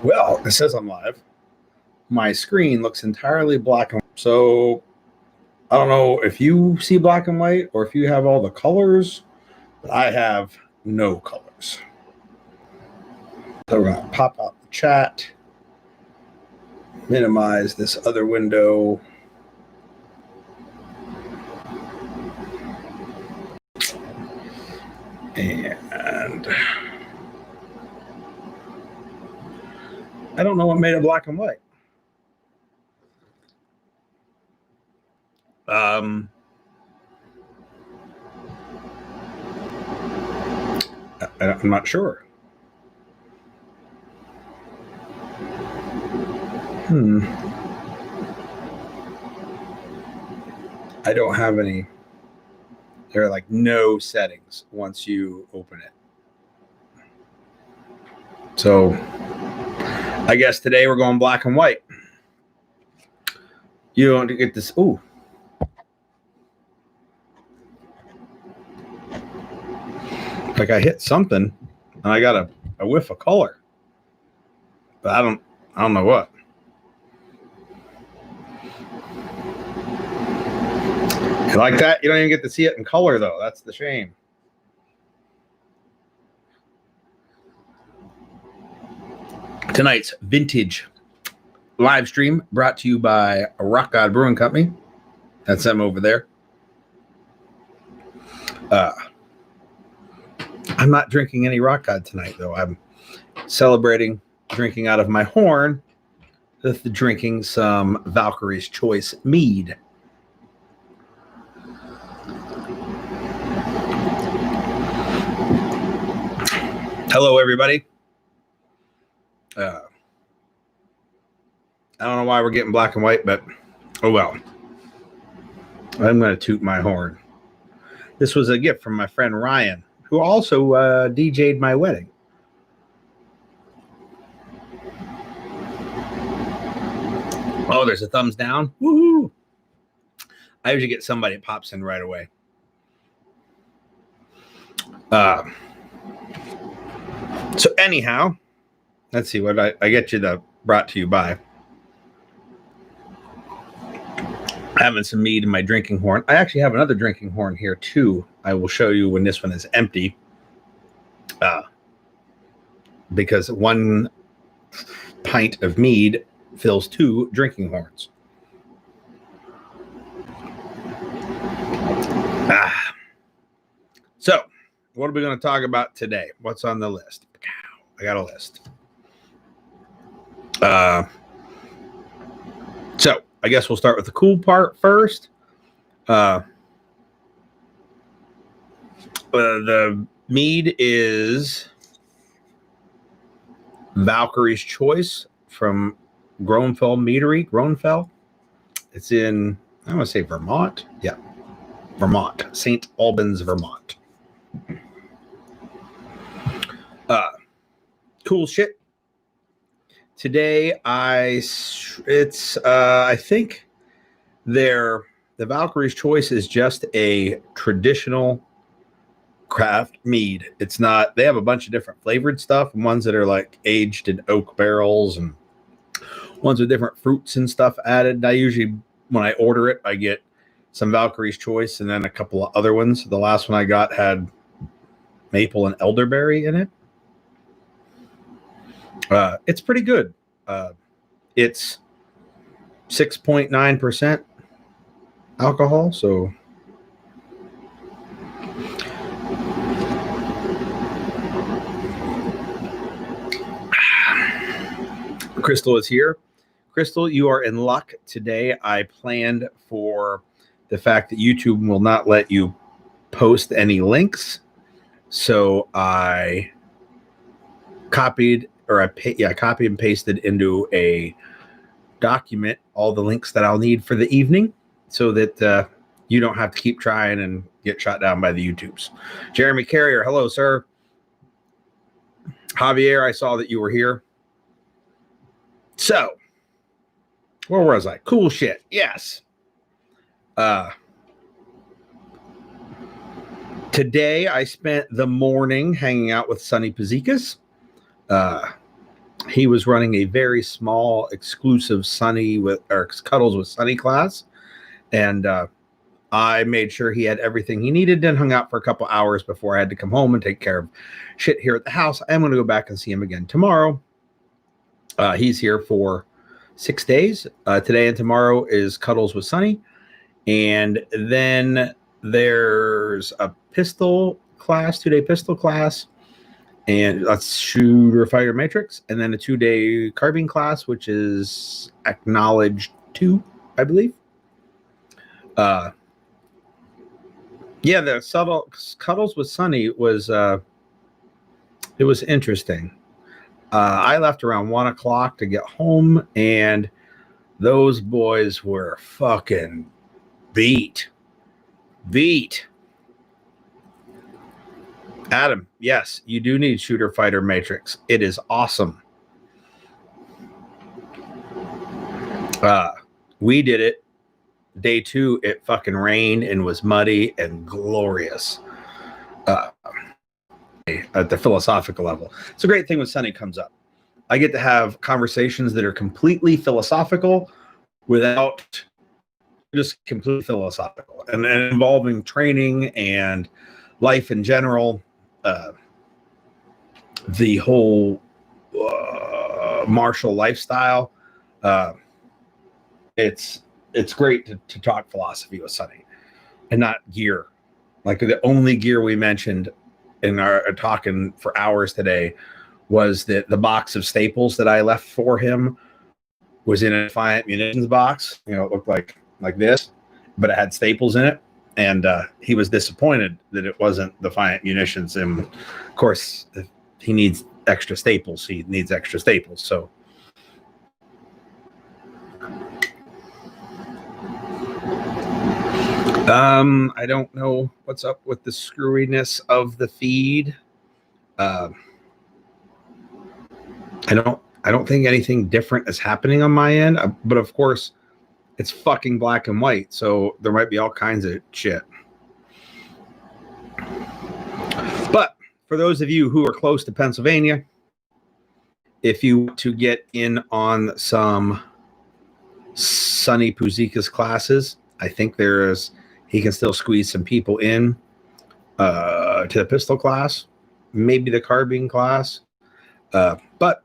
Well, it says I'm live. My screen looks entirely black and white. So I don't know if you see black and white or if you have all the colors, but I have no colors. So we're going to pop out the chat, minimize this other window. And I don't know what made it black and white. I'm not sure. I don't have any. There are like no settings once you open it. So I guess today we're going black and white. You don't get this. Ooh. Like I hit something and I got a whiff of color. But I don't know what. You like that? You don't even get to see it in color though. That's the shame. Tonight's vintage live stream brought to you by Rock God Brewing Company. That's them over there. I'm not drinking any Rock God tonight, though. I'm celebrating drinking out of my horn with drinking some Valkyrie's Choice mead. Hello, everybody. I don't know why we're getting black and white, but oh well. I'm going to toot my horn. This was a gift from my friend Ryan, who also DJ'd my wedding. Oh, there's a thumbs down. Woohoo! I usually get somebody that pops in right away. So anyhow, let's see what I get you the brought to you by. Having some mead in my drinking horn. I actually have another drinking horn here too. I will show you when this one is empty. Because 1 pint of mead fills 2 drinking horns. So, what are we going to talk about today? What's on the list? I got a list. So, I guess we'll start with the cool part first. The mead is Valkyrie's Choice from Groenfell Meadery. Groenfell. It's in, I want to say Vermont. Yeah, Vermont. St. Albans, Vermont. Cool shit. Today, I think the Valkyrie's Choice is just a traditional craft mead. It's not, they have a bunch of different flavored stuff, and ones that are like aged in oak barrels and ones with different fruits and stuff added. I usually, when I order it, I get some Valkyrie's Choice and then a couple of other ones. The last one I got had maple and elderberry in it. It's pretty good. It's 6.9% alcohol, so Crystal is here. Crystal, you are in luck today. I planned for the fact that YouTube will not let you post any links, so I copied and pasted into a document all the links that I'll need for the evening, so that you don't have to keep trying and get shot down by the YouTubes. Jeremy Carrier, hello, sir. Javier, I saw that you were here. So, where was I? Cool shit. Yes. Today I spent the morning hanging out with Sonny Pazikas. he was running a very small, exclusive Cuddles with Sunny class, and I made sure he had everything he needed, then hung out for a couple hours before I had to come home and take care of shit here at the house. I'm going to go back and see him again tomorrow. He's here for 6 days. Today and tomorrow is Cuddles with Sunny. And then there's a pistol class, 2-day pistol class. And that's Shooter Fighter Matrix. And then a 2-day carbine class, which is Acknowledged 2, I believe. Yeah, the Cuddles with Sunny was it was interesting. I left around 1 o'clock to get home, and those boys were fucking beat. Adam, yes, you do need Shooter Fighter Matrix. It is awesome. We did it. Day 2, it fucking rained and was muddy and glorious. At the philosophical level, it's a great thing when Sunny comes up. I get to have conversations that are completely philosophical without just completely philosophical and involving training and life in general. The whole martial lifestyle. It's great to talk philosophy with Sunny and not gear. Like the only gear we mentioned in our talking for hours today was that the box of staples that I left for him was in a Defiant Munitions box. You know, it looked like this, but it had staples in it. And he was disappointed that it wasn't Defiant Munitions. And of course, if he needs extra staples, he needs extra staples. So I don't know what's up with the screwiness of the feed. I don't think anything different is happening on my end, but of course it's fucking black and white, so there might be all kinds of shit. But for those of you who are close to Pennsylvania, if you want to get in on some Sonny Puzika's classes, I think he can still squeeze some people in to the pistol class, maybe the carbine class. But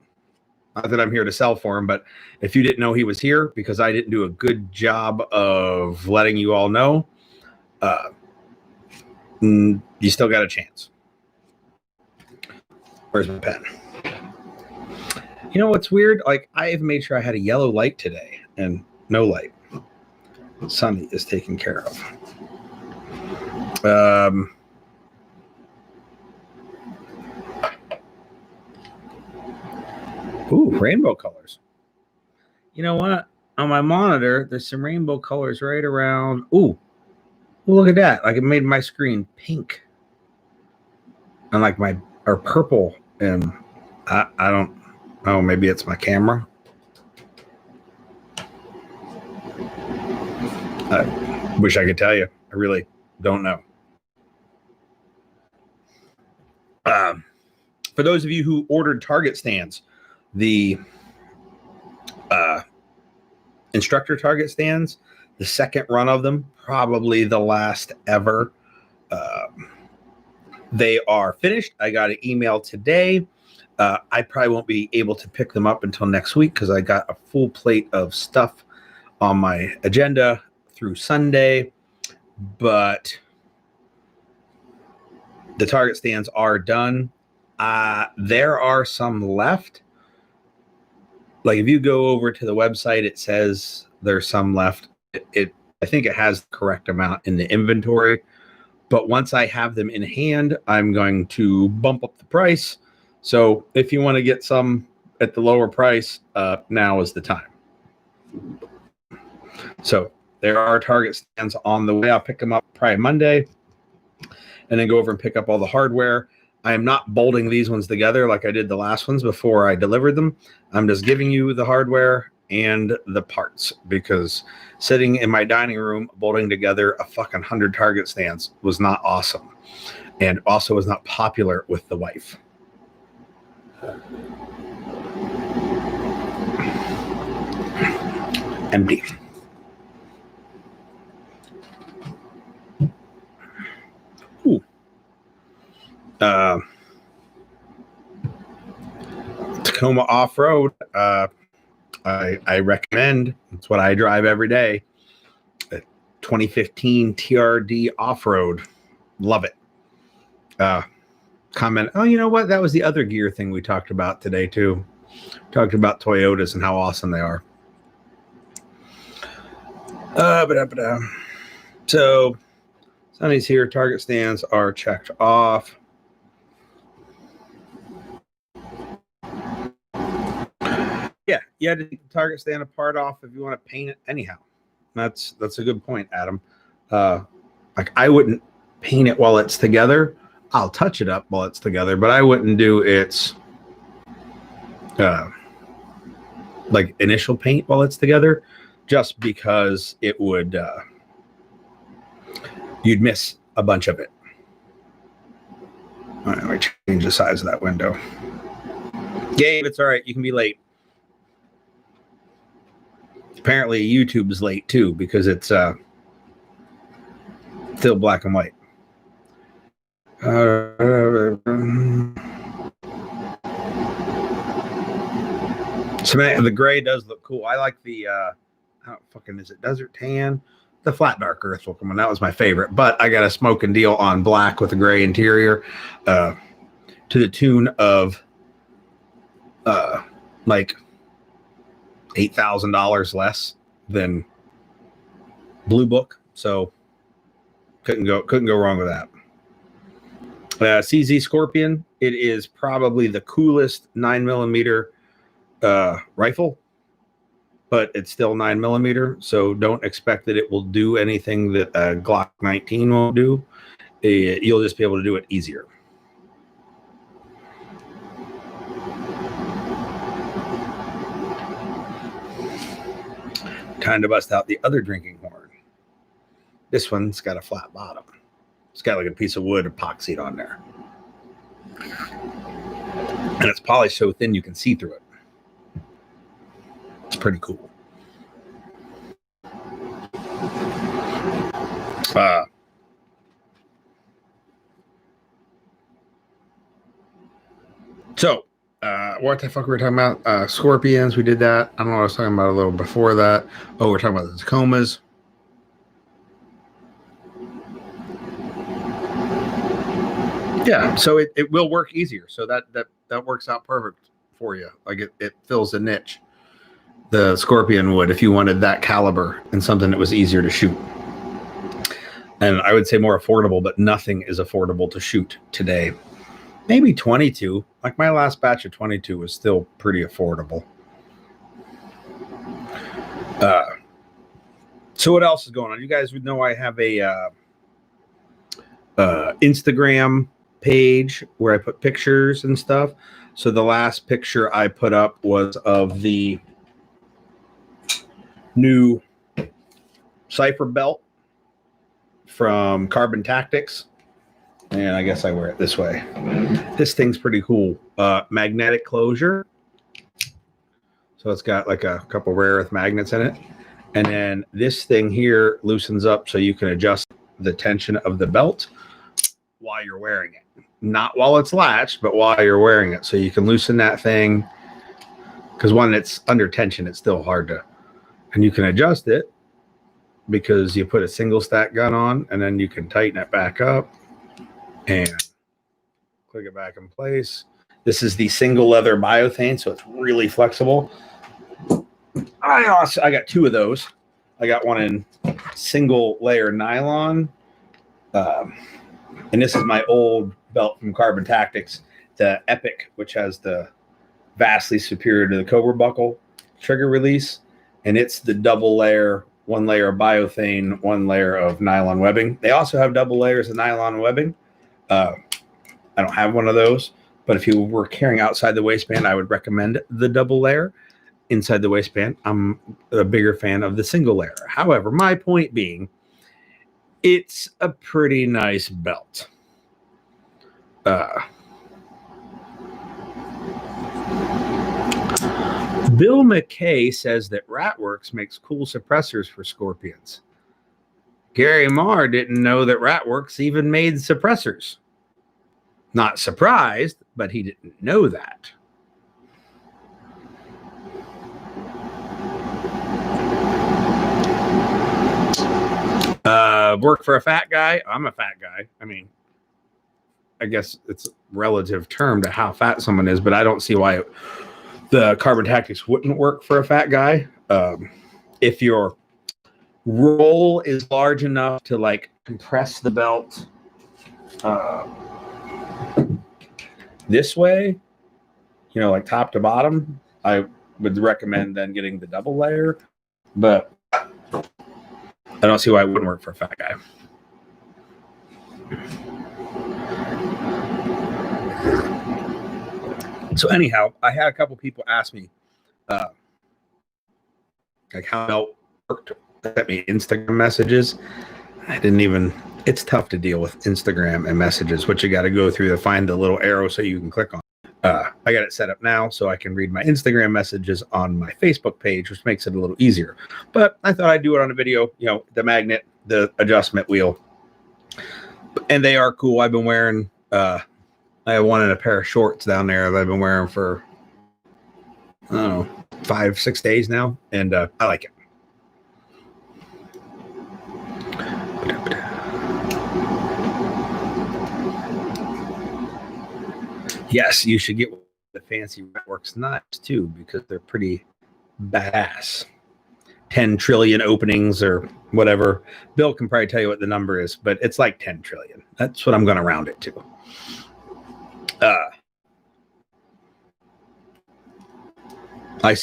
not that I'm here to sell for him, but if you didn't know he was here because I didn't do a good job of letting you all know, you still got a chance. Where's my pen? You know what's weird? Like, I have made sure I had a yellow light today and no light. Sunny is taken care of. Ooh, rainbow colors. You know what? On my monitor, there's some rainbow colors right around. Ooh, look at that. Like, it made my screen pink. And like or purple. And I don't know, maybe it's my camera. I wish I could tell you. I really don't know. For those of you who ordered target stands, the instructor target stands, the second run of them, probably the last ever, they are finished. I got an email today. I probably won't be able to pick them up until next week because I got a full plate of stuff on my agenda through Sunday, but the target stands are done. There are some left. Like if you go over to the website, it says there's some left. I think it has the correct amount in the inventory, but once I have them in hand, I'm going to bump up the price. So if you want to get some at the lower price, now is the time. So there are target stands on the way. I'll pick them up probably Monday and then go over and pick up all the hardware. I am not bolting these ones together like I did the last ones before I delivered them. I'm just giving you the hardware and the parts because sitting in my dining room bolting together a fucking 100 target stands was not awesome and also was not popular with the wife. empty. Ooh. Tacoma off-road. I recommend. It's what I drive every day. 2015 TRD off-road. Love it. Comment. Oh, you know what? That was the other gear thing we talked about today too. Talked about Toyotas and how awesome they are. So Sonny's here. Target stands are checked off. Yeah, you had to take the target stand apart off if you want to paint it anyhow. That's a good point, Adam. Like I wouldn't paint it while it's together. I'll touch it up while it's together, but I wouldn't do its like initial paint while it's together, just because it would you'd miss a bunch of it. All right, let me change the size of that window. Gabe, it's all right. You can be late. Apparently YouTube is late too because it's still black and white. So the gray does look cool. I like the how fucking is it? Desert tan, the flat dark earth looking one. That was my favorite. But I got a smoking deal on black with a gray interior, to the tune of like $8,000 less than Blue Book. So couldn't go wrong with that. CZ Scorpion. It is probably the coolest 9mm rifle, but it's still 9mm. So don't expect that it will do anything that a Glock 19 won't do. You'll just be able to do it easier. Time to bust out the other drinking horn. This one's got a flat bottom. It's got like a piece of wood epoxied on there. And it's polished so thin you can see through it. It's pretty cool. What the fuck were we talking about? Scorpions, we did that. I don't know what I was talking about a little before that. Oh, we're talking about the Tacomas. Yeah, so it will work easier. So that works out perfect for you. Like it fills a niche. The Scorpion would, if you wanted that caliber and something that was easier to shoot. And I would say more affordable, but nothing is affordable to shoot today. Maybe 22. Like my last batch of 22 was still pretty affordable. So what else is going on? You guys would know I have a Instagram page where I put pictures and stuff. So the last picture I put up was of the new Cipher Belt from Carbon Tactics. And I guess I wear it this way. This thing's pretty cool. Magnetic closure. So it's got like a couple rare earth magnets in it. And then this thing here loosens up so you can adjust the tension of the belt while you're wearing it. Not while it's latched, but while you're wearing it. So you can loosen that thing. Because when it's under tension, it's still hard to. And you can adjust it because you put a single stack gun on and then you can tighten it back up. And click it back in place. This is the single leather Myothane, so it's really flexible. I got two of those. I got one in single layer nylon. And this is my old belt from Carbon Tactics, the Epic, which has the vastly superior to the Cobra buckle trigger release. And it's the double layer, one layer of Myothane, one layer of nylon webbing. They also have double layers of nylon webbing. I don't have one of those, but if you were carrying outside the waistband, I would recommend the double layer. Inside the waistband, I'm a bigger fan of the single layer. However, my point being, it's a pretty nice belt. Bill McKay says that Ratworks makes cool suppressors for scorpions. Gary Marr didn't know that Ratworks even made suppressors. Not surprised, but he didn't know that. Work for a fat guy? I'm a fat guy. I mean, I guess it's a relative term to how fat someone is, but I don't see why the carbon tactics wouldn't work for a fat guy. If your roll is large enough to like compress the belt this way, you know, like top to bottom, I would recommend then getting the double layer, but I don't see why it wouldn't work for a fat guy. So anyhow, I had a couple people ask me like how belt worked. Sent me Instagram messages. I didn't even, it's tough to deal with Instagram and messages, which you got to go through to find the little arrow so you can click on. I got it set up now so I can read my Instagram messages on my Facebook page, which makes it a little easier. But I thought I'd do it on a video, you know, the magnet, the adjustment wheel. And they are cool. I've been wearing, I have one in a pair of shorts down there that I've been wearing for, I don't know, 5-6 days now. And I like it. Yes, you should get the fancy Ratworks knives too, because they're pretty badass. 10 trillion openings or whatever. Bill can probably tell you what the number is, but it's like 10 trillion. That's what I'm going to round it to. I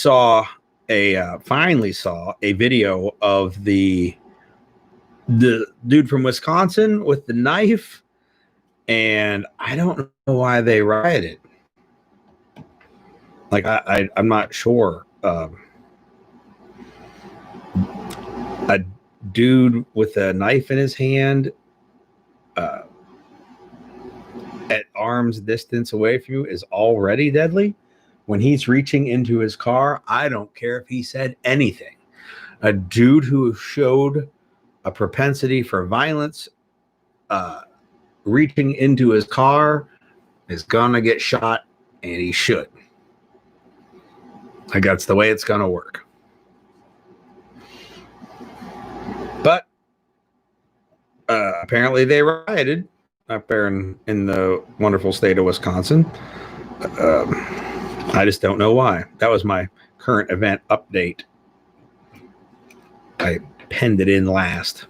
finally saw a video of the dude from Wisconsin with the knife, and I don't know why they rioted. Like I'm not sure. A dude with a knife in his hand at arm's distance away from you is already deadly. When he's reaching into his car, I don't care if he said anything. A dude who showed a propensity for violence reaching into his car is gonna get shot, and he should. Like, that's the way it's gonna work. But apparently they rioted up there in the wonderful state of Wisconsin. I just don't know why. That was my current event update. I penned it in last.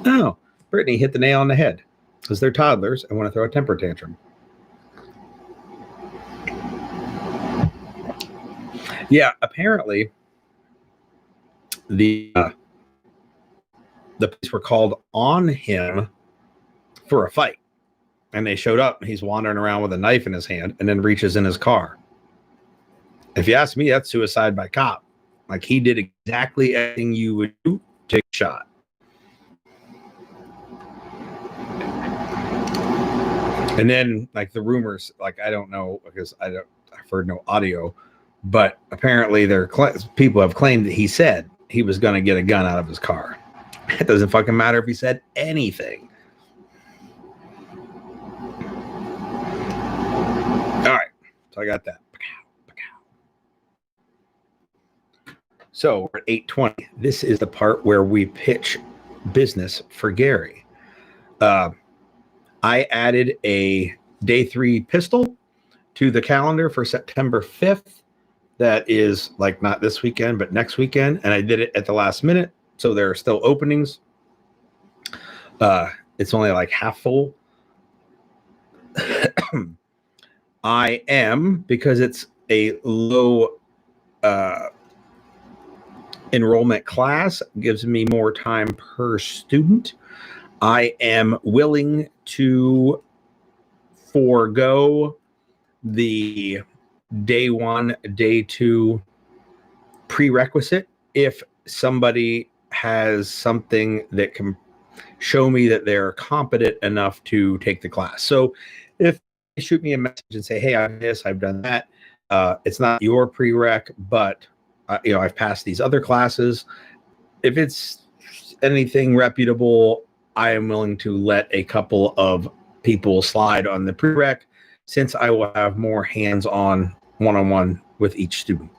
Oh, Brittany hit the nail on the head because they're toddlers and want to throw a temper tantrum. Yeah, apparently the police were called on him for a fight, and they showed up. He's wandering around with a knife in his hand and then reaches in his car. If you ask me, that's suicide by cop. Like, he did exactly everything you would do, take a shot. And then, like, the rumors, like, I don't know, because I've heard no audio, but apparently people have claimed that he said he was going to get a gun out of his car. It doesn't fucking matter if he said anything. All right, so I got that. So we're at 8:20. This is the part where we pitch business for Gary. I added a day 3 pistol to the calendar for September 5th. That is, like, not this weekend, but next weekend. And I did it at the last minute, so there are still openings. It's only like half full. I am, because it's a low enrollment class, gives me more time per student. I am willing to forego the day 1, day 2 prerequisite if somebody has something that can show me that they're competent enough to take the class. So if they shoot me a message and say, hey, I've done this, I've done that, It's not your prereq, but I've passed these other classes. If it's anything reputable, I am willing to let a couple of people slide on the prereq, since I will have more hands-on one-on-one with each student.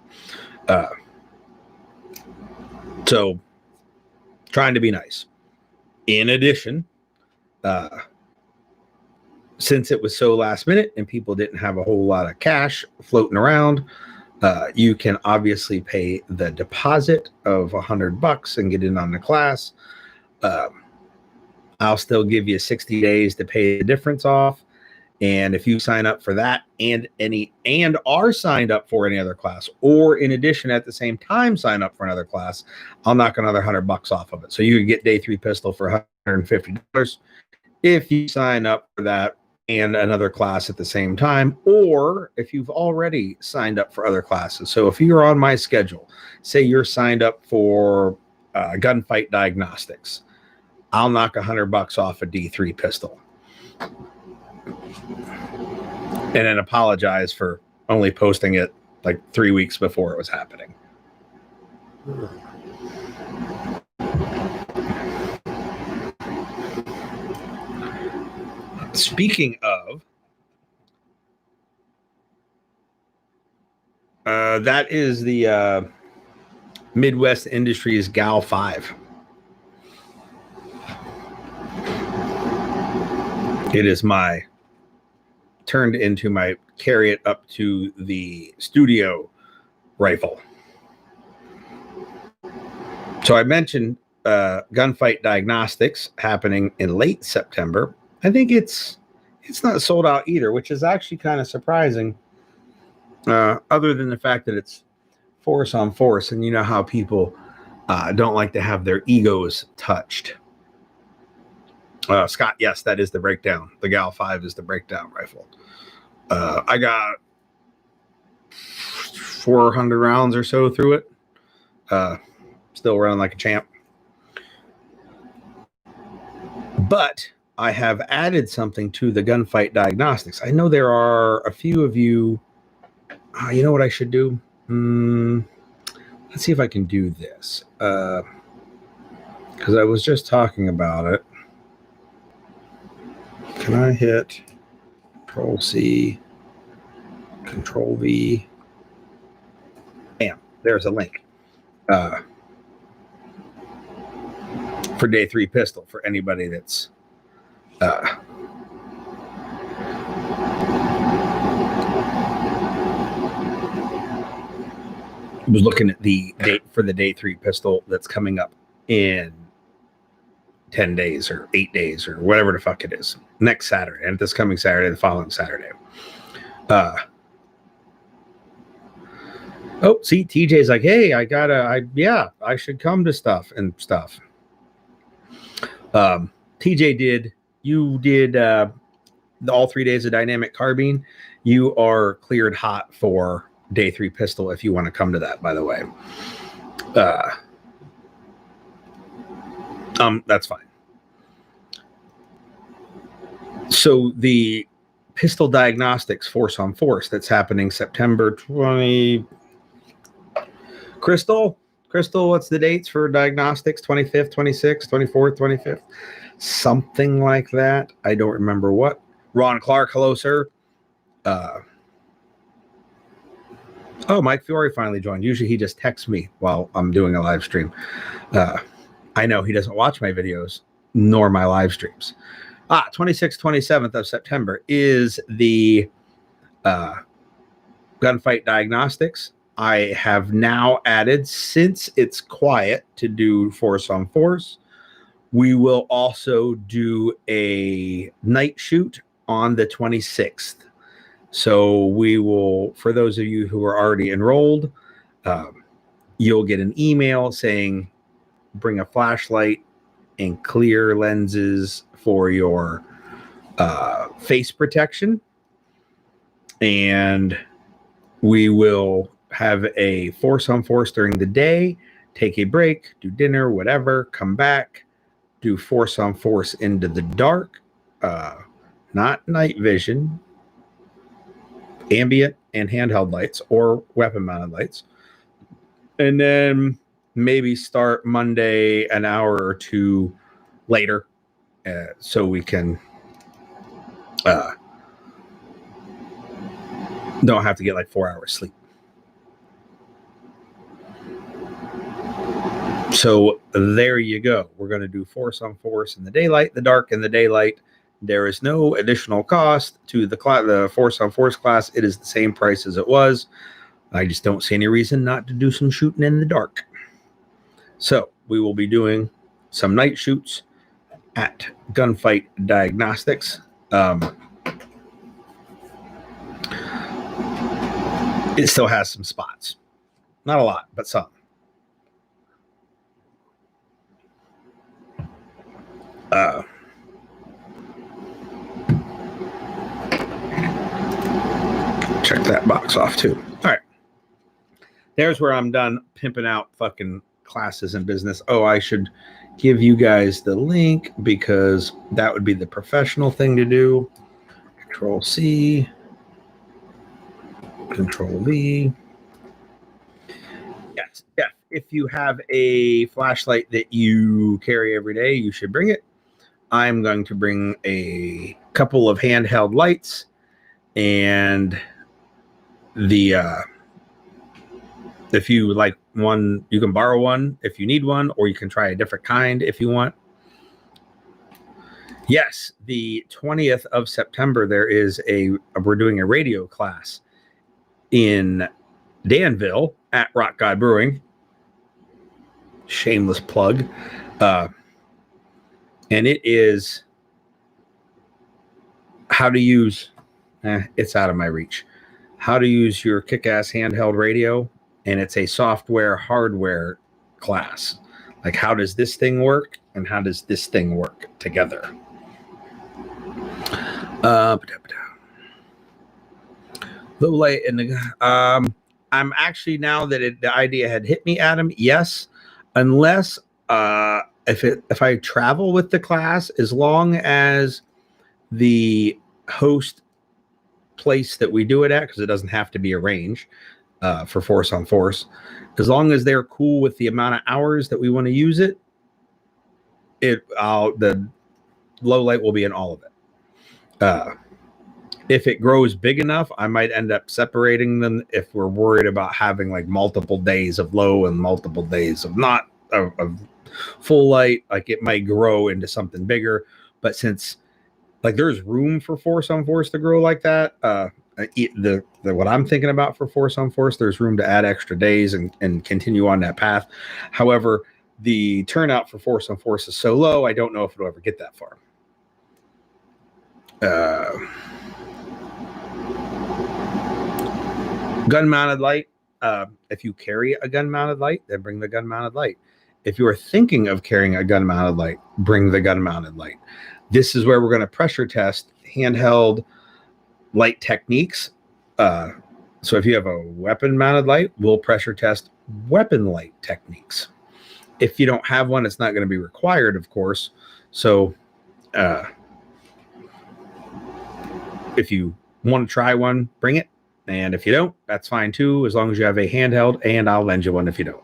So trying to be nice. In addition, since it was so last minute and people didn't have a whole lot of cash floating around, you can obviously pay the deposit of $100 and get in on the class. I'll still give you 60 days to pay the difference off. And if you sign up for that and are signed up for any other class, or in addition at the same time sign up for another class, I'll knock another $100 off of it. So you can get day 3 pistol for $150 if you sign up for that and another class at the same time, or if you've already signed up for other classes. So if you're on my schedule, say you're signed up for gunfight diagnostics, I'll knock $100 off a D3 pistol. And then apologize for only posting it like 3 weeks before it was happening. Speaking of, that is the Midwest Industries Gal 5. It is turned into my carry it up to the studio rifle. So I mentioned gunfight diagnostics happening in late September. I think it's not sold out either, which is actually kind of surprising, other than the fact that it's force on force, and you know how people don't like to have their egos touched. Scott, yes, that is the breakdown. The Gal 5 is the breakdown rifle. I got 400 rounds or so through it. Still running like a champ. But I have added something to the gunfight diagnostics. I know there are a few of you. You know what I should do? Let's see if I can do this. Because I was just talking about it. Can I hit Control C, Control V? Bam, there's a link for day 3 pistol for anybody that's was looking at the date for the day 3 pistol that's coming up in 10 days or 8 days or whatever the fuck it is. Next Saturday, and this coming Saturday, the following Saturday. Oh, see, TJ's like, hey, I should come to stuff and stuff. TJ you did all 3 days of dynamic carbine. You are cleared hot for day 3 pistol if you want to come to that, by the way. That's fine. So the pistol diagnostics force on force that's happening September 20. Crystal, what's the dates for diagnostics? 25th, 26th, 24th, 25th? Something like that. I don't remember what. Ron Clark, hello, sir. Oh, Mike Fiore finally joined. Usually he just texts me while I'm doing a live stream. I know he doesn't watch my videos nor my live streams. 26th, 27th of September is the gunfight diagnostics. I have now added, since it's quiet to do force on force, we will also do a night shoot on the 26th. So we will, for those of you who are already enrolled, you'll get an email saying, bring a flashlight and clear lenses for your face protection. And we will have a force on force during the day, take a break, do dinner, whatever, come back, do force on force into the dark, not night vision, ambient and handheld lights or weapon mounted lights. And then maybe start Monday an hour or two later so we can don't have to get like 4 hours sleep. So there you go. We're going to do force on force in the daylight, the dark in the daylight. There is no additional cost to the force on force class. It is the same price as it was. I just don't see any reason not to do some shooting in the dark. So we will be doing some night shoots at Gunfight Diagnostics. It still has some spots. Not a lot, but some. Check that box off too. All right. There's where I'm done pimping out fucking classes and business. Oh, I should give you guys the link because that would be the professional thing to do. Control C. Control V. Yes. Yeah. If you have a flashlight that you carry every day, you should bring it. I'm going to bring a couple of handheld lights and the if you like one, you can borrow one if you need one, or you can try a different kind if you want. Yes, the 20th of September we're doing a radio class in Danville at Rock God Brewing. Shameless plug. And it is how to use it's out of my reach. How to use your kick-ass handheld radio, and it's a software hardware class. Like, how does this thing work and how does this thing work together? Low light in the I'm actually, now that the idea had hit me, Adam, yes, unless if I travel with the class, as long as the host place that we do it at, because it doesn't have to be a range for force on force, as long as they're cool with the amount of hours that we want to use it, the low light will be in all of it. If it grows big enough, I might end up separating them if we're worried about having like multiple days of low and multiple days of not of full light. Like, it might grow into something bigger, but since like there's room for force on force to grow like that, what I'm thinking about for force on force, there's room to add extra days and continue on that path. However, the turnout for force on force is so low, I don't know if it'll ever get that far. Gun mounted light. If you carry a gun mounted light, then bring the gun mounted light. If you are thinking of carrying a gun mounted light, bring the gun mounted light. This is where we're going to pressure test handheld light techniques. So if you have a weapon mounted light, we'll pressure test weapon light techniques. If you don't have one, it's not going to be required, of course. So if you want to try one, bring it. And if you don't, that's fine too, as long as you have a handheld, and I'll lend you one if you don't.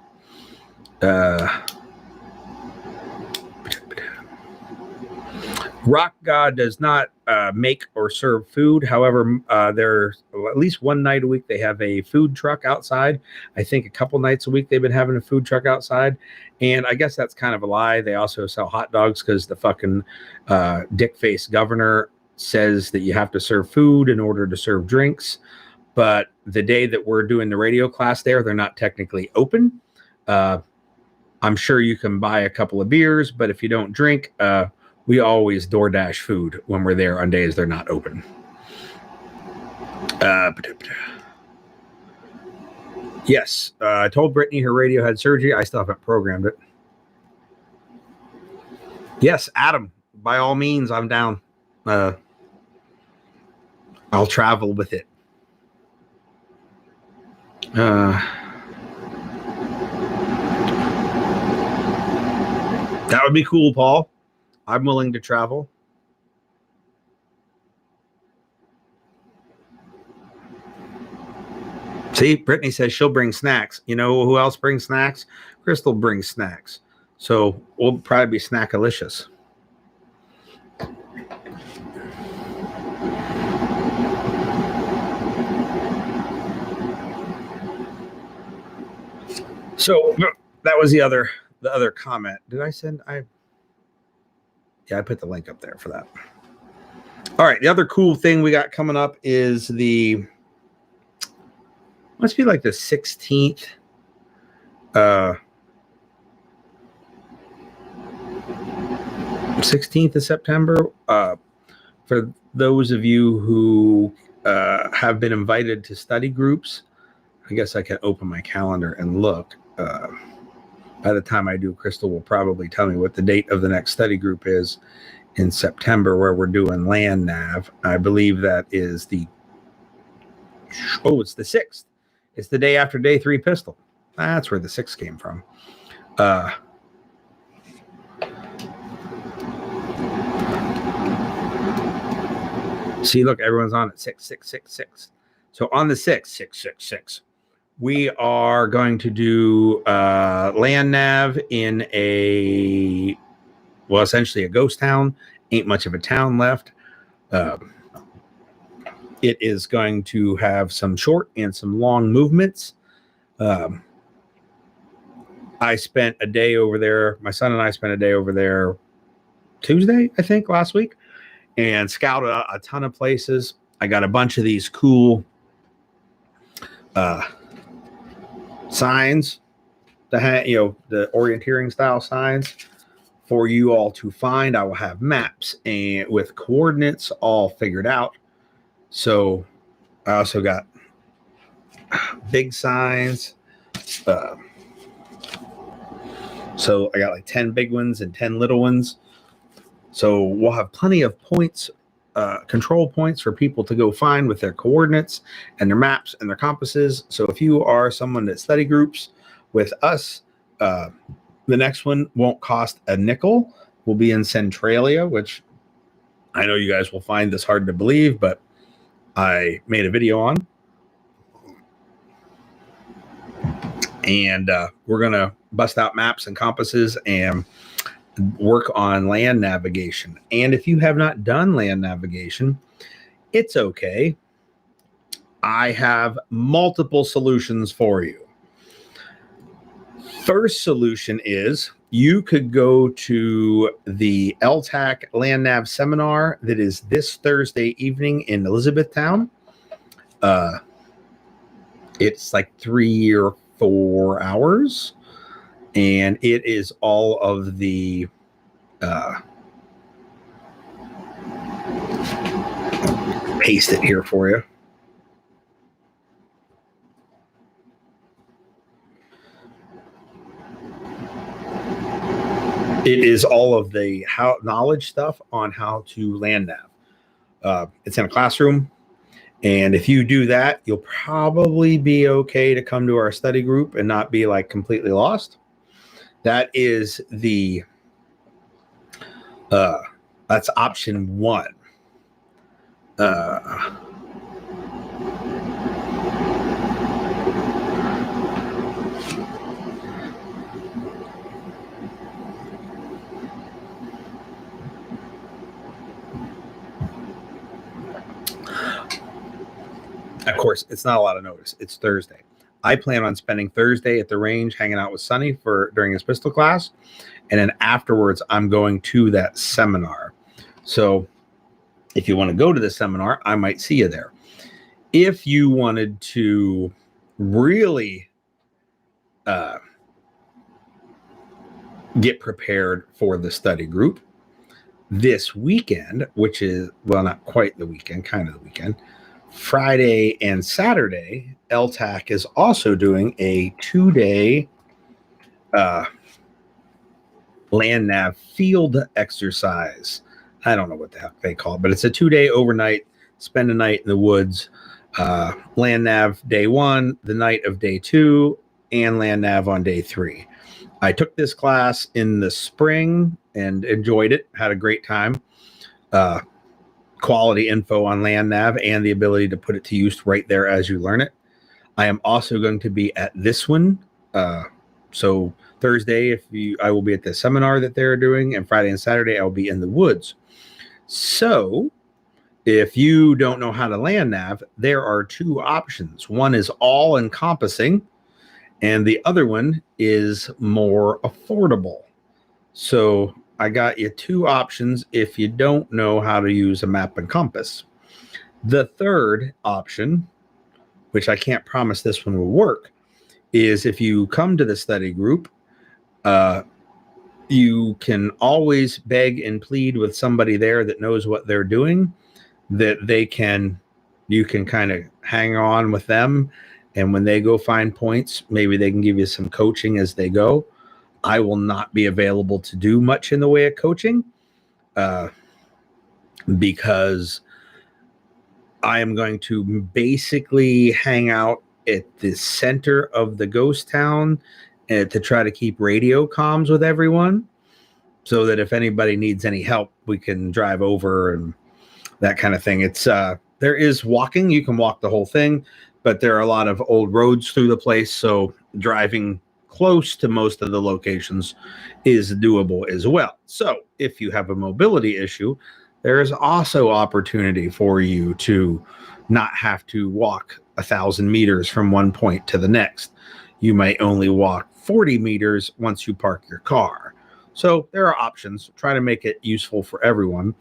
Rock God does not make or serve food. However, there's at least one night a week they have a food truck outside. I think a couple nights a week they've been having a food truck outside. And I guess that's kind of a lie. They also sell hot dogs because the fucking dick-faced governor says that you have to serve food in order to serve drinks. But the day that we're doing the radio class there, they're not technically open. I'm sure you can buy a couple of beers, but if you don't drink, we always DoorDash food when we're there on days they're not open. Yes, I told Brittany her radio had surgery. I still haven't programmed it. Yes, Adam, by all means, I'm down. I'll travel with it. That would be cool, Paul. I'm willing to travel. See, Brittany says she'll bring snacks. You know who else brings snacks? Crystal brings snacks. So we'll probably be snackalicious. So that was the other comment. Did I send? Yeah, I put the link up there for that. All right. The other cool thing we got coming up is must be like the 16th. 16th of September. For those of you who have been invited to study groups, I guess I can open my calendar and look. By the time I do, Crystal will probably tell me what the date of the next study group is in September, where we're doing land nav. I believe that is it's the 6th. It's the day after day 3 pistol. That's where the 6 came from. See, look, everyone's on it. 6. So on the 6, we are going to do land nav in essentially a ghost town. Ain't much of a town left. It is going to have some short and some long movements. I spent a day over there. My son and I spent a day over there Tuesday, I think, last week, and scouted a ton of places. I got a bunch of these cool signs, the orienteering style signs for you all to find. I will have maps and with coordinates all figured out. So I also got big signs. So I got like 10 big ones and 10 little ones. So we'll have plenty of points, control points for people to go find with their coordinates and their maps and their compasses. So if you are someone that study groups with us, the next one won't cost a nickel. We'll be in Centralia, which I know you guys will find this hard to believe, but I made a video on. And we're going to bust out maps and compasses and work on land navigation. And if you have not done land navigation, it's okay. I have multiple solutions for you. First solution is you could go to the LTCH Land Nav seminar that is this Thursday evening in Elizabethtown. It's like 3 or 4 hours, and it is all of the paste it here for you. It is all of the knowledge stuff on how to land nav. It's in a classroom. And if you do that, you'll probably be okay to come to our study group and not be like completely lost. That is that's option 1. Of course, it's not a lot of notice. It's Thursday. I plan on spending Thursday at the range hanging out with Sonny during his pistol class. And then afterwards, I'm going to that seminar. So if you want to go to the seminar, I might see you there. If you wanted to really get prepared for the study group this weekend, which is, well, not quite the weekend, kind of the weekend, Friday and Saturday, LTCH is also doing a 2-day land nav field exercise. I don't know what the heck they call it, but it's a 2-day overnight, spend a night in the woods, land nav day 1, the night of day 2, and land nav on day 3. I took this class in the spring and enjoyed it, had a great time. Quality info on land nav and the ability to put it to use right there as you learn it. I am also going to be at this one. So Thursday, I will be at the seminar that they're doing, and Friday and Saturday I will be in the woods. So if you don't know how to land nav, there are two options. One is all encompassing, and the other one is more affordable. So I got you two options if you don't know how to use a map and compass. The third option, which I can't promise this one will work, is if you come to the study group, you can always beg and plead with somebody there that knows what they're doing, that you can kind of hang on with them. And when they go find points, maybe they can give you some coaching as they go. I will not be available to do much in the way of coaching because I am going to basically hang out at the center of the ghost town to try to keep radio comms with everyone so that if anybody needs any help, we can drive over and that kind of thing. It's there is walking. You can walk the whole thing, but there are a lot of old roads through the place. So driving close to most of the locations is doable as well. So if you have a mobility issue, there is also opportunity for you to not have to walk 1,000 meters from one point to the next. You might only walk 40 meters once you park your car. So there are options. Try to make it useful for everyone.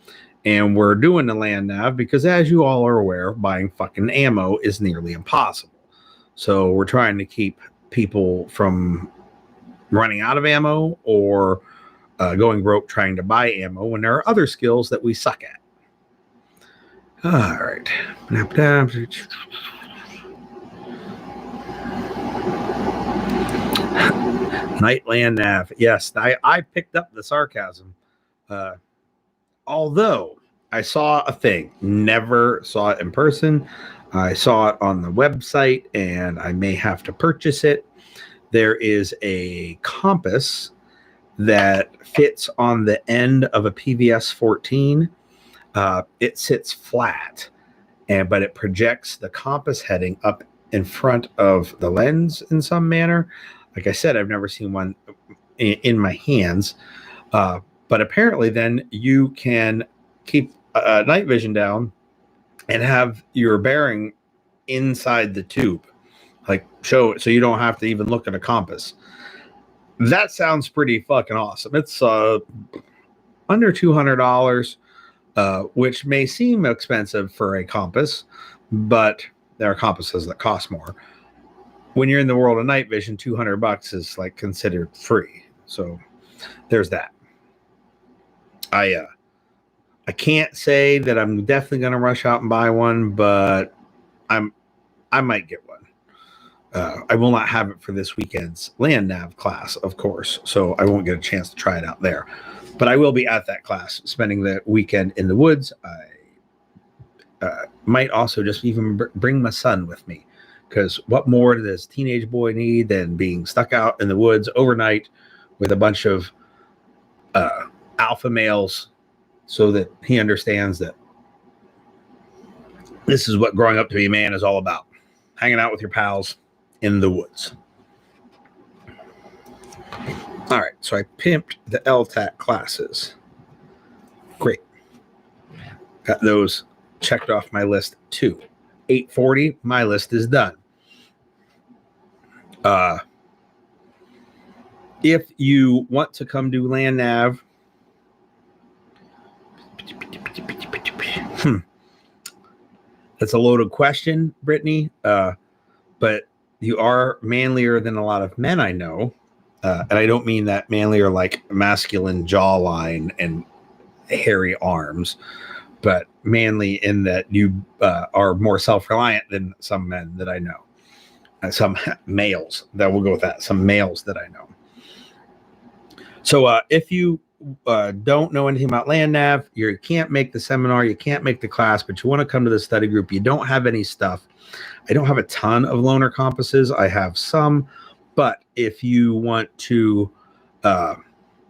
And we're doing the land nav because, as you all are aware, buying fucking ammo is nearly impossible. So we're trying to keep people from running out of ammo or going broke trying to buy ammo when there are other skills that we suck at. All right. Nightland nav. Yes, I picked up the sarcasm. Although I saw a thing, never saw it in person. I saw it on the website and I may have to purchase it. There is a compass that fits on the end of a PVS 14. It sits flat, but it projects the compass heading up in front of the lens in some manner. Like I said, I've never seen one in my hands, but apparently then you can keep night vision down and have your bearing inside the tube, like show it so you don't have to even look at a compass. That sounds pretty fucking awesome. It's under $200, which may seem expensive for a compass, but there are compasses that cost more. When you're in the world of night vision, $200 is like considered free. So there's that. I can't say that I'm definitely going to rush out and buy one, but I might get one. I will not have it for this weekend's land nav class, of course, so I won't get a chance to try it out there. But I will be at that class, spending the weekend in the woods. I might also just even bring my son with me, because what more does teenage boy need than being stuck out in the woods overnight with a bunch of alpha males, so that he understands that this is what growing up to be a man is all about. Hanging out with your pals in the woods. All right, so I pimped the Ltch classes. Great. Got those checked off my list too. 840, my list is done. If you want to come do land nav, that's a loaded question, Brittany. But you are manlier than a lot of men I know. And I don't mean that manlier like masculine jawline and hairy arms, but manly in that you are more self-reliant than some men that I know. Some males, that will go with that. Some males that I know. So if you don't know anything about land nav, you can't make the seminar, you can't make the class, but you want to come to the study group, you don't have any stuff. I don't have a ton of loaner compasses. I have some, but if you want to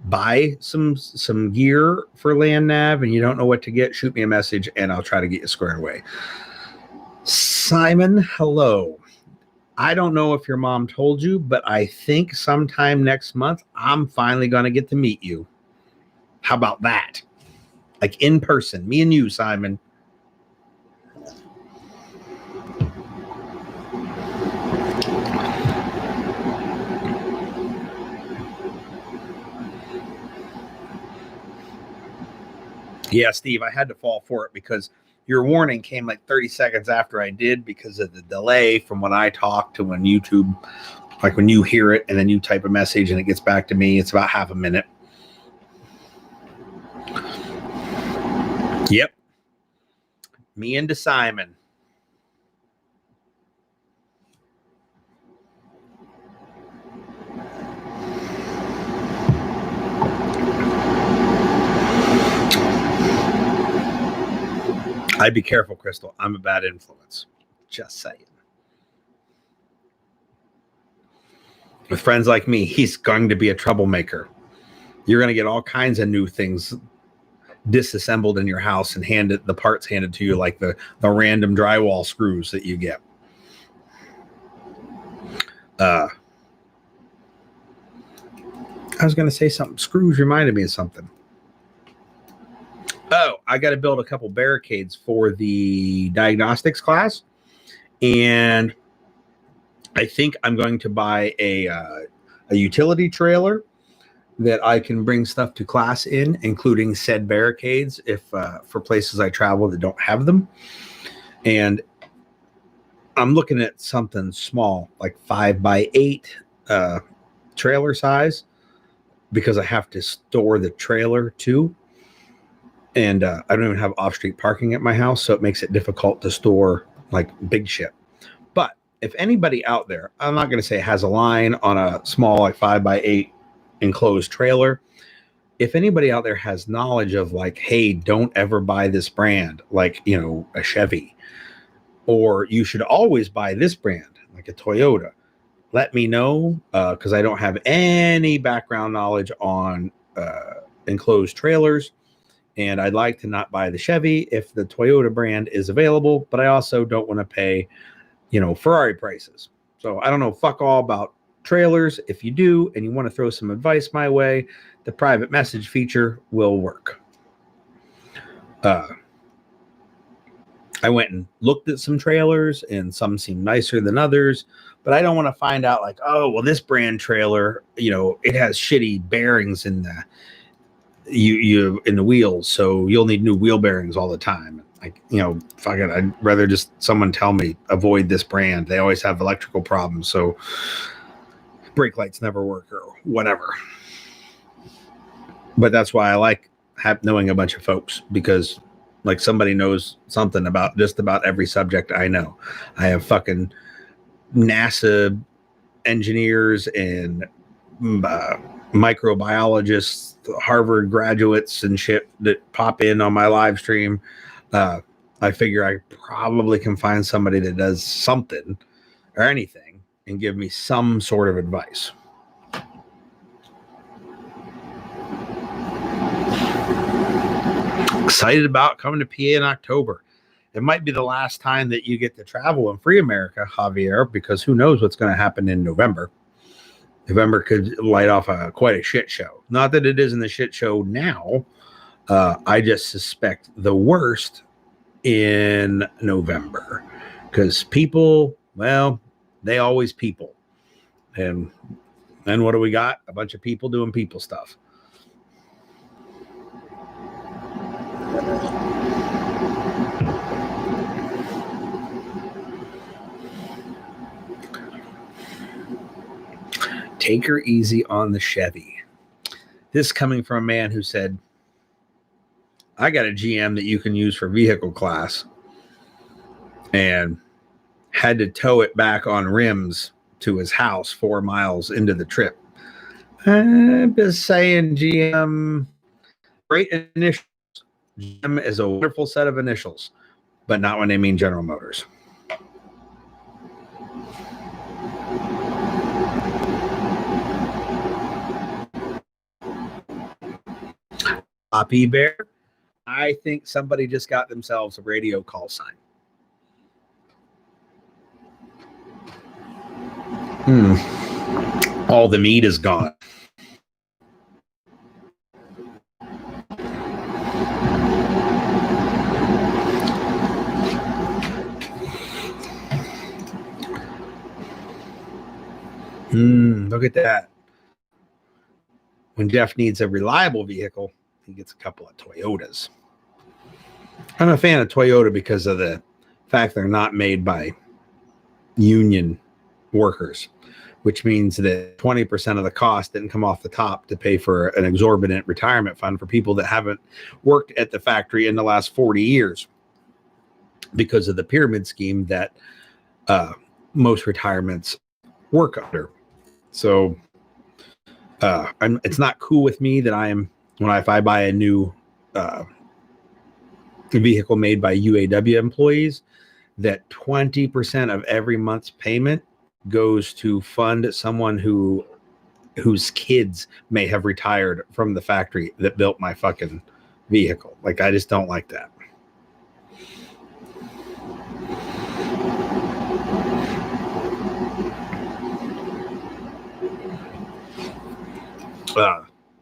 buy some gear for land nav and you don't know what to get, shoot me a message and I'll try to get you squared away. Simon, hello. I don't know if your mom told you, but I think sometime next month, I'm finally going to get to meet you. How about that? Like in person, me and you, Simon. Yeah, Steve, I had to fall for it because your warning came like 30 seconds after I did because of the delay from when I talk to when YouTube, like when you hear it and then you type a message and it gets back to me. It's about half a minute. Yep. Me and Simon. I'd be careful, Crystal. I'm a bad influence. Just saying. With friends like me, he's going to be a troublemaker. You're going to get all kinds of new things disassembled in your house and the parts handed to you, like the random drywall screws that you get. I was going to say something. Screws reminded me of something. Oh, I got to build a couple barricades for the diagnostics class. And I think I'm going to buy a utility trailer that I can bring stuff to class in, including said barricades if for places I travel that don't have them. And I'm looking at something small, like 5x8 trailer size, because I have to store the trailer too. And I don't even have off-street parking at my house, so it makes it difficult to store like big shit. But if anybody out there, I'm not going to say has a line on a small like 5x8 enclosed trailer. If anybody out there has knowledge of like, hey, don't ever buy this brand, like, you know, a Chevy, or you should always buy this brand, like a Toyota, let me know, because I don't have any background knowledge on enclosed trailers. And I'd like to not buy the Chevy if the Toyota brand is available, but I also don't want to pay, you know, Ferrari prices. So I don't know fuck all about trailers. If you do and you want to throw some advice my way, the private message feature will work. I went and looked at some trailers and some seem nicer than others, but I don't want to find out like, oh, well, this brand trailer, you know, it has shitty bearings in the in the wheels, so you'll need new wheel bearings all the time. Like, you know, fuck it, I'd rather just someone tell me avoid this brand. They always have electrical problems, so brake lights never work or whatever. But that's why I like knowing a bunch of folks, because like somebody knows something about just about every subject I know. I have fucking NASA engineers and microbiologists, Harvard graduates and shit that pop in on my live stream. I figure I probably can find somebody that does something or anything and give me some sort of advice. Excited about coming to PA in October. It might be the last time that you get to travel in free America, Javier, because who knows what's going to happen in November. November could light off quite a shit show. Not that it isn't a shit show now. I just suspect the worst in November, because people, well, they always people. And then what do we got? A bunch of people doing people stuff. Take her easy on the Chevy. This coming from a man who said, I got a GM that you can use for vehicle class, and had to tow it back on rims to his house 4 miles into the trip. I'm just saying, GM, great initials. GM is a wonderful set of initials, but not when they mean General Motors. Poppy Bear, I think somebody just got themselves a radio call sign. All the meat is gone. Look at that. When Jeff needs a reliable vehicle, he gets a couple of Toyotas. I'm a fan of Toyota because of the fact they're not made by union workers, which means that 20% of the cost didn't come off the top to pay for an exorbitant retirement fund for people that haven't worked at the factory in the last 40 years because of the pyramid scheme that most retirements work under. So it's not cool with me that if I buy a new vehicle made by UAW employees, that 20% of every month's payment goes to fund someone whose kids may have retired from the factory that built my fucking vehicle. Like, I just don't like that.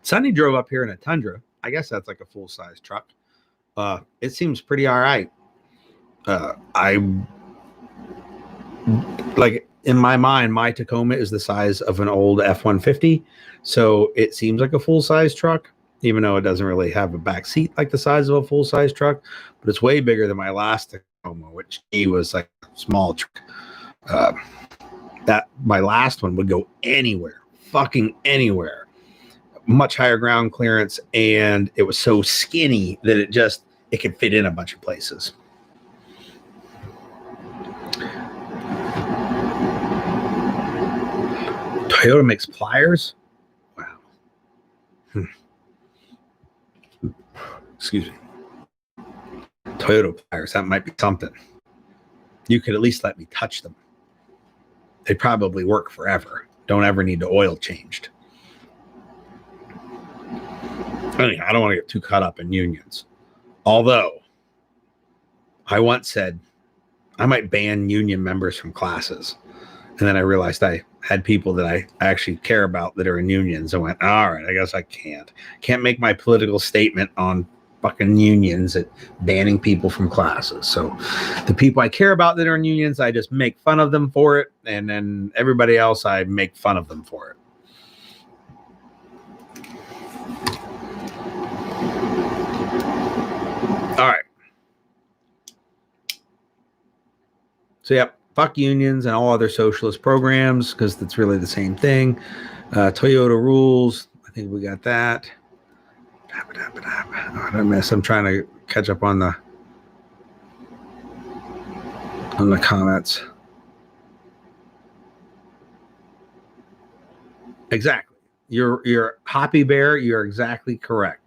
Sonny drove up here in a Tundra. I guess that's like a full-size truck. It seems pretty all right. Like, in my mind, my Tacoma is the size of an old F-150. So it seems like a full-size truck, even though it doesn't really have a back seat like the size of a full-size truck. But it's way bigger than my last Tacoma, which was like a small truck. That my last one would go anywhere, fucking anywhere. Much higher ground clearance, and it was so skinny that it could fit in a bunch of places. Toyota makes pliers? Wow. Excuse me. Toyota pliers, that might be something. You could at least let me touch them. They probably work forever. Don't ever need the oil changed. Anyway, I don't want to get too caught up in unions. Although, I once said I might ban union members from classes. And then I realized I had people that I actually care about that are in unions. I went, all right, I guess I can't make my political statement on fucking unions at banning people from classes. So the people I care about that are in unions, I just make fun of them for it. And then everybody else, I make fun of them for it. All right. So, yep, fuck unions and all other socialist programs because that's really the same thing. Toyota rules. I think we got that. What did I miss? I'm trying to catch up on the comments. Exactly. You're Hoppy Bear. You're exactly correct.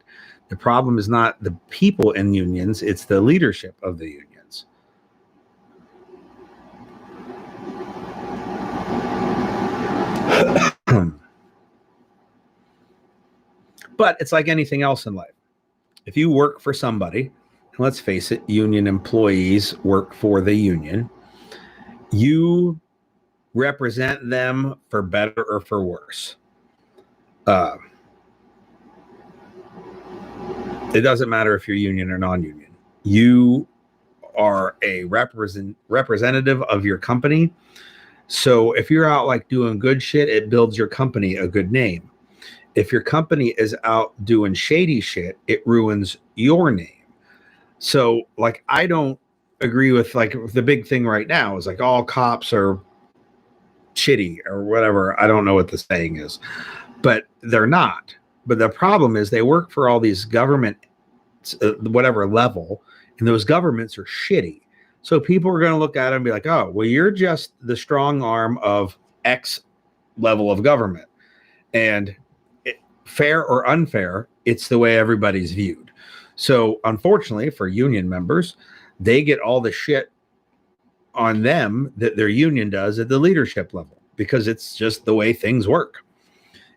The problem is not the people in unions, it's the leadership of the unions. But it's like anything else in life. If you work for somebody, and let's face it, union employees work for the union, you represent them for better or for worse. It doesn't matter if you're union or non-union. You are a representative of your company. So if you're out like doing good shit, it builds your company a good name. If your company is out doing shady shit, it ruins your name. So like, I don't agree with like the big thing right now is like all cops are shitty or whatever. I don't know what the saying is, but they're not. But the problem is they work for all these government, whatever level, and those governments are shitty. So people are going to look at it and be like, oh, well, you're just the strong arm of X level of government. And fair or unfair, it's the way everybody's viewed. So unfortunately for union members, they get all the shit on them that their union does at the leadership level because it's just the way things work.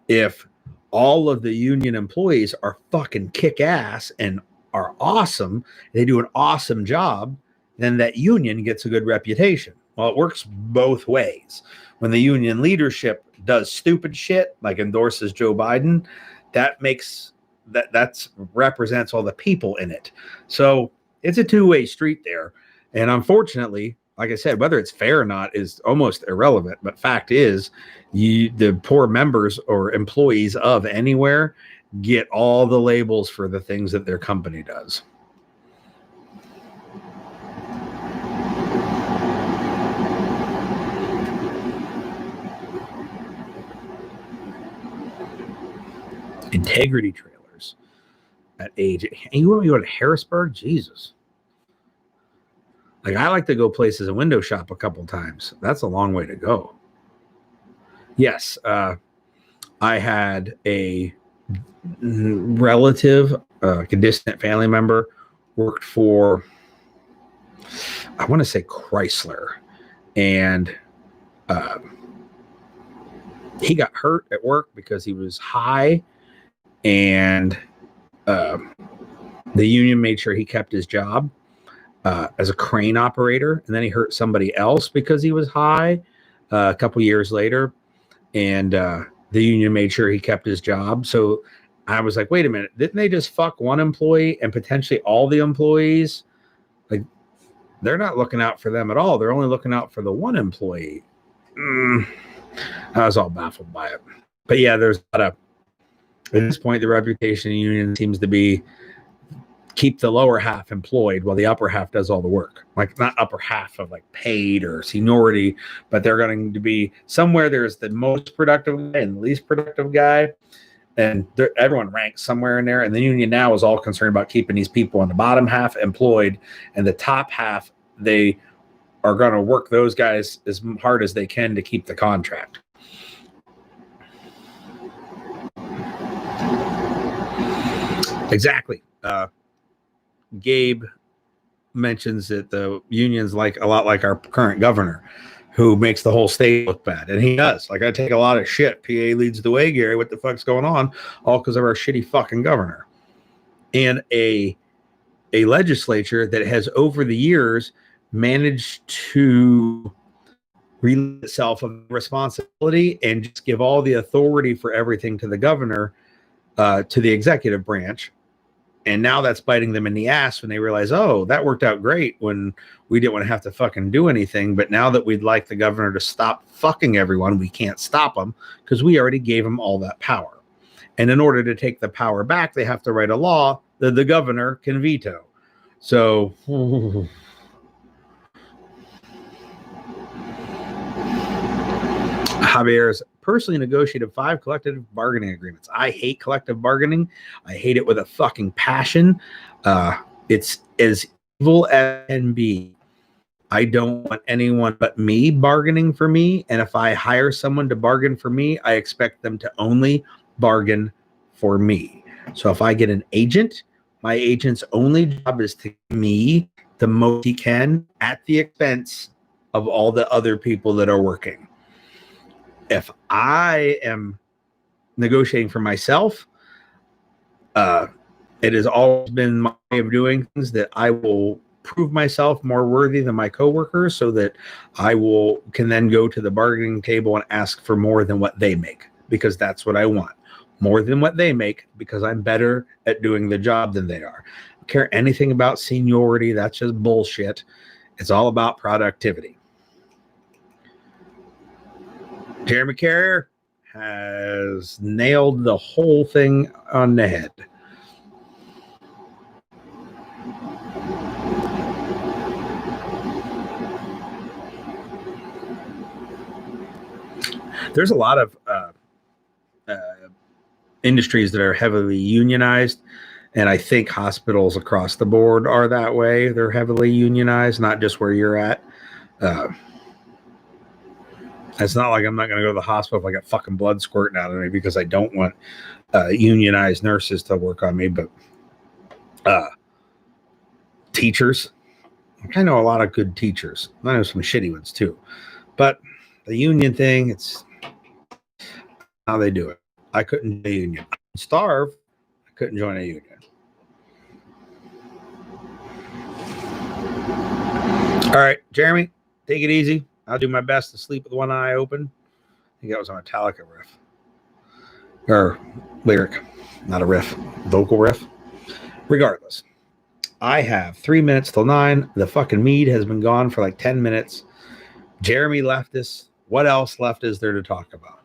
If all of the union employees are fucking kick ass and are awesome, they do an awesome job, then that union gets a good reputation. Well, it works both ways. When the union leadership does stupid shit, like endorses Joe Biden, that represents all the people in it. So it's a two-way street there. And unfortunately, like I said, whether it's fair or not is almost irrelevant. But fact is, the poor members or employees of anywhere get all the labels for the things that their company does. Integrity trailers at age. And you want me to go to Harrisburg? Jesus. Like, I like to go places and window shop a couple times. That's a long way to go. Yes, I had a relative, a distant family member, worked for, I want to say Chrysler, and he got hurt at work because he was high, and the union made sure he kept his job as a crane operator, and then he hurt somebody else because he was high a couple years later, and the union made sure he kept his job. So I was like, wait a minute, didn't they just fuck one employee and potentially all the employees? Like, they're not looking out for them at all. They're only looking out for the one employee. I was all baffled by it. But yeah, there's a lot of, at this point, the reputation of the union seems to be keep the lower half employed while the upper half does all the work. Like, not upper half of like paid or seniority, but they're going to be somewhere there's the most productive guy and the least productive guy. And everyone ranks somewhere in there. And the union now is all concerned about keeping these people in the bottom half employed, and the top half, they are going to work those guys as hard as they can to keep the contract. Exactly. Gabe mentions that the union's like a lot like our current governor, who makes the whole state look bad. And he does. Like, I take a lot of shit. PA leads the way, Gary. What the fuck's going on? All because of our shitty fucking governor. And a legislature that has over the years managed to relieve itself of responsibility and just give all the authority for everything to the governor, to the executive branch. And now that's biting them in the ass when they realize, oh, that worked out great when we didn't want to have to fucking do anything. But now that we'd like the governor to stop fucking everyone, we can't stop them because we already gave him all that power. And in order to take the power back, they have to write a law that the governor can veto. So Javier's personally negotiated 5 collective bargaining agreements. I hate collective bargaining. I hate it with a fucking passion. It's as evil as can be. I don't want anyone but me bargaining for me. And if I hire someone to bargain for me, I expect them to only bargain for me. So if I get an agent, my agent's only job is to give me the most he can at the expense of all the other people that are working. If I am negotiating for myself, it has always been my way of doing things that I will prove myself more worthy than my coworkers, so that I can then go to the bargaining table and ask for more than what they make, because that's what I want. More than what they make, because I'm better at doing the job than they are. I don't care anything about seniority. That's just bullshit. It's all about productivity. Jeremy Carrier has nailed the whole thing on the head. There's a lot of industries that are heavily unionized, and I think hospitals across the board are that way. They're heavily unionized, not just where you're at. It's not like I'm not going to go to the hospital if I got fucking blood squirting out of me because I don't want unionized nurses to work on me. But teachers, I know a lot of good teachers. I know some shitty ones too. But the union thing, it's how they do it. I couldn't join a union. I would starve. I couldn't join a union. All right, Jeremy, take it easy. I'll do my best to sleep with one eye open. I think that was a Metallica riff. Or lyric, not a riff, vocal riff. Regardless, I have 3 minutes till 9. The fucking mead has been gone for like 10 minutes. Jeremy left us. What else left is there to talk about?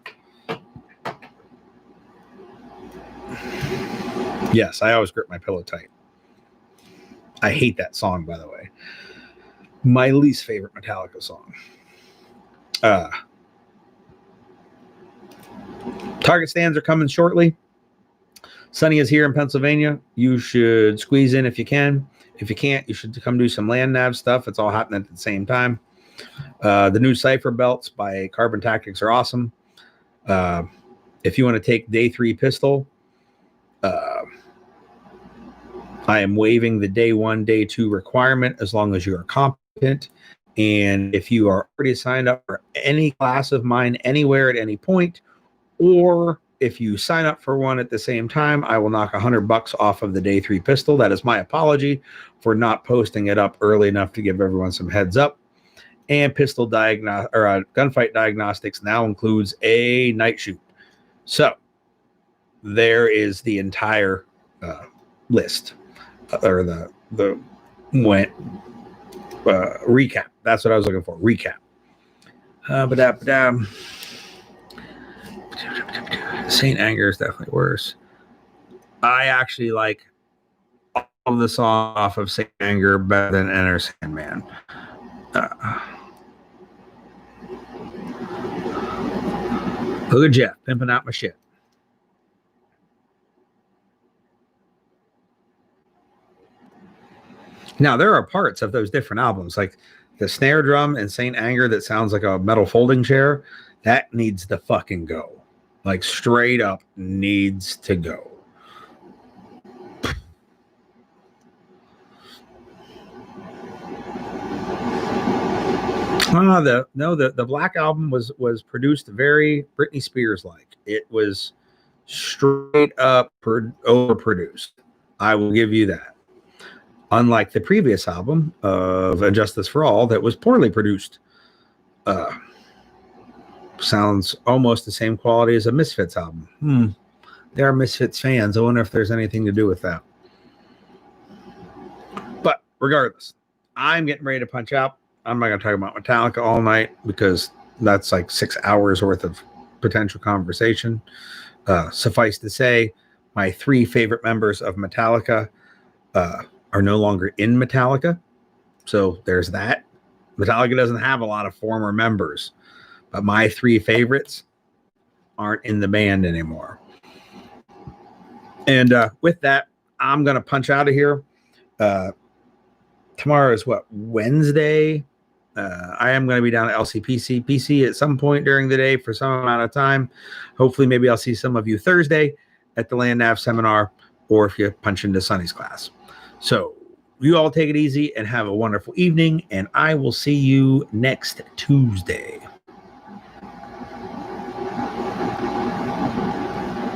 Yes, I always grip my pillow tight. I hate that song, by the way. My least favorite Metallica song. Target stands are coming shortly. Sunny is here in Pennsylvania. You should squeeze in if you can. If you can't, you should come do some land nav stuff. It's all happening at the same time. The new Cipher Belts by Carbon Tactics are awesome. If you want to take day 3 pistol, I am waiving the day 1, day 2 requirement as long as you are competent. And if you are already signed up for any class of mine anywhere at any point, or if you sign up for one at the same time, I will knock $100 off of the day 3 pistol. That is my apology for not posting it up early enough to give everyone some heads up. And gunfight diagnostics now includes a night shoot. So there is the entire list, or the recap. That's what I was looking for. Recap. Saint Anger is definitely worse. I actually like all of the songs off of Saint Anger better than Enter Sandman. Look at Jeff pimping out my shit. Now, there are parts of those different albums, like the snare drum in Saint Anger that sounds like a metal folding chair. That needs to fucking go. Like, straight up needs to go. The Black Album was produced very Britney Spears like. It was straight up overproduced. I will give you that. Unlike the previous album of Injustice for All that was poorly produced. Sounds almost the same quality as a Misfits album. There are Misfits fans. I wonder if there's anything to do with that. But regardless, I'm getting ready to punch out. I'm not going to talk about Metallica all night because that's like 6 hours worth of potential conversation. Suffice to say, my 3 favorite members of Metallica are no longer in Metallica. So there's that. Metallica doesn't have a lot of former members, but my 3 favorites aren't in the band anymore. And with that, I'm going to punch out of here. Tomorrow is what? Wednesday. I am going to be down at LCPC at some point during the day for some amount of time. Hopefully, maybe I'll see some of you Thursday at the Land Nav seminar, or if you punch into Sonny's class. So you all take it easy and have a wonderful evening, and I will see you next Tuesday.